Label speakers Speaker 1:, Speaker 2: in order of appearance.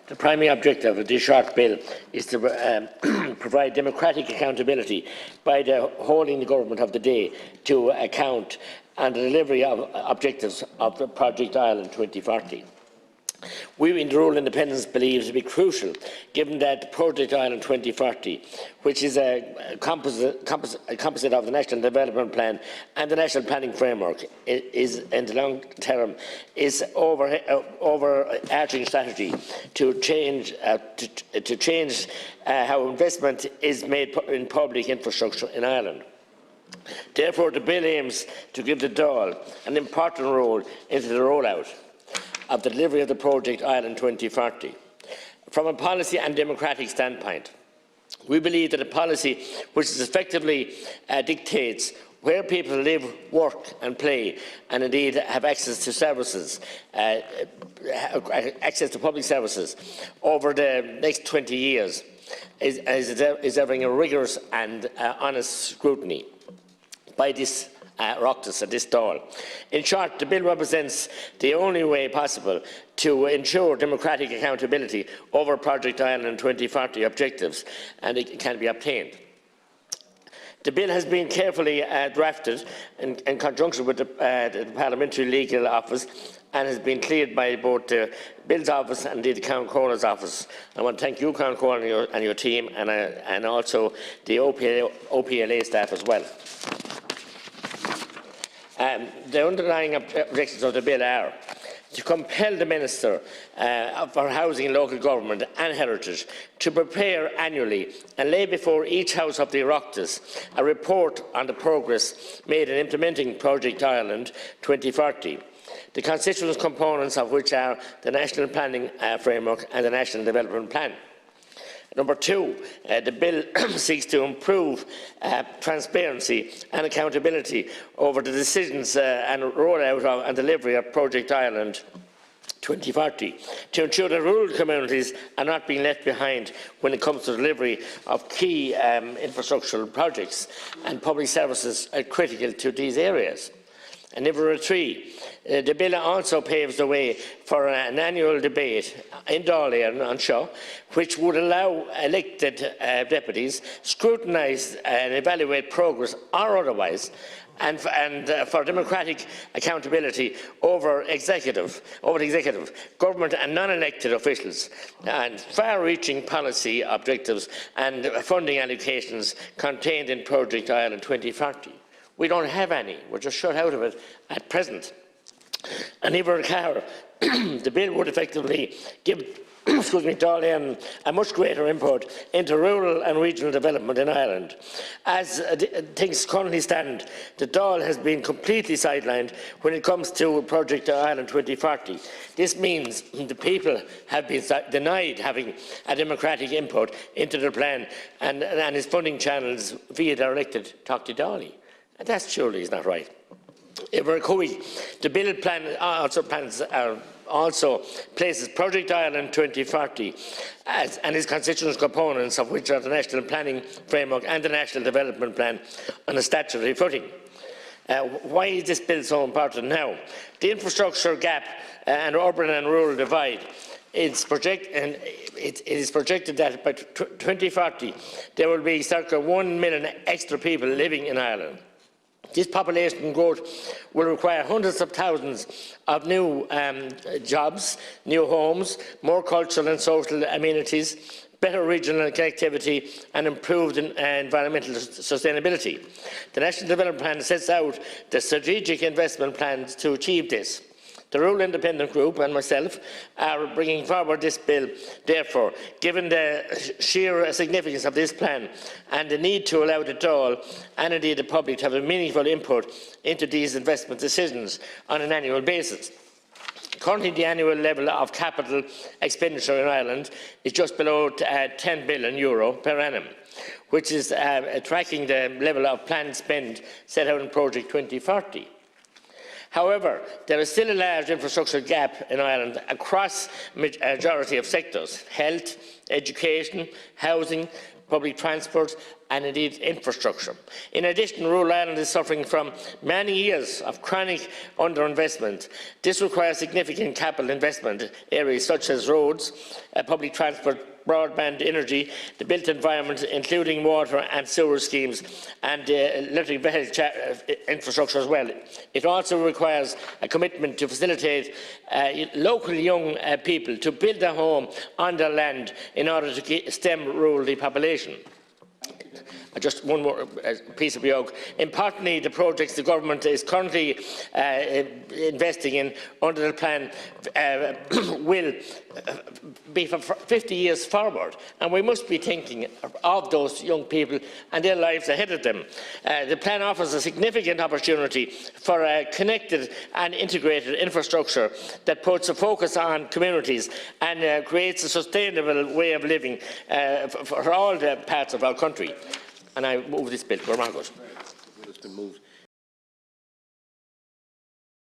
Speaker 1: The primary objective of this short bill is to provide democratic accountability by holding the government of the day to account on the delivery of objectives of the Project Ireland 2040. We in the Rural Independents believe it to be crucial, given that Project Ireland 2040, which is a composite of the National Development Plan and the National Planning Framework, is in the long term is overarching strategy to change how investment is made in public infrastructure in Ireland. Therefore, the bill aims to give the Dáil an important role into the rollout of the delivery of the Project Ireland 2040. From a policy and democratic standpoint, we believe that a policy which effectively dictates where people live, work and play, and indeed have access to services, access to public services over the next 20 years is having a rigorous and honest scrutiny by this Oireachtas at this Dáil. In short, the bill represents the only way possible to ensure democratic accountability over Project Ireland 2040 objectives, and it can be obtained. The bill has been carefully drafted in conjunction with the Parliamentary Legal Office and has been cleared by both the Bill's Office and the Count Coroner's Office. I want to thank you, Count Coroner, and your team, and also the OPLA staff as well. The underlying objectives of the bill are to compel the Minister for Housing and Local Government and Heritage to prepare annually and lay before each House of the Oireachtas a report on the progress made in implementing Project Ireland 2040, the constituent components of which are the National Planning Framework and the National Development Plan. Number two, the bill seeks to improve transparency and accountability over the decisions and rollout and delivery of Project Ireland 2040 to ensure that rural communities are not being left behind when it comes to delivery of key infrastructural projects, and public services are critical to these areas. And number three, the bill also paves the way for an annual debate in Dáil on Seo, which would allow elected deputies scrutinise and evaluate progress or otherwise, and for democratic accountability over the executive, government and non-elected officials, and far-reaching policy objectives and funding allocations contained in Project Ireland 2040. We don't have any. We're just shut out of it at present. And the bill would effectively give Dáil a much greater input into rural and regional development in Ireland. As things currently stand, the Dáil has been completely sidelined when it comes to Project Ireland 2040. This means the people have been denied having a democratic input into the plan and its funding channels via their elected Táchtaí Dáil. And that surely is not right. The bill also places Project Ireland 2040 and its constituent components, of which are the National Planning Framework and the National Development Plan, on a statutory footing. Why is this bill so important now? The infrastructure gap and urban and rural divide. It is projected that by 2040 there will be circa 1 million extra people living in Ireland. This population growth will require hundreds of thousands of new jobs, new homes, more cultural and social amenities, better regional connectivity and improved environmental sustainability. The National Development Plan sets out the strategic investment plans to achieve this. The Rural Independent Group and myself are bringing forward this bill, therefore, given the sheer significance of this plan and the need to allow the Dáil and indeed the public to have a meaningful input into these investment decisions on an annual basis. Currently, the annual level of capital expenditure in Ireland is just below €10 billion per annum, which is tracking the level of planned spend set out in Project 2040. However, there is still a large infrastructure gap in Ireland across a majority of sectors: health, education, housing, public transport and indeed infrastructure. In addition, rural Ireland is suffering from many years of chronic underinvestment. This requires significant capital investment areas such as roads, public transport, broadband, energy, the built environment, including water and sewer schemes, and electric vehicle infrastructure as well. It also requires a commitment to facilitate local young people to build a home on their land in order to stem rural depopulation. Just one more piece of yoke. Importantly, the projects the government is currently investing in under the plan will be for 50 years forward, and we must be thinking of those young people and their lives ahead of them. The plan offers a significant opportunity for a connected and integrated infrastructure that puts a focus on communities and creates a sustainable way of living for all the parts of our country. And I move this bill. It's been moved.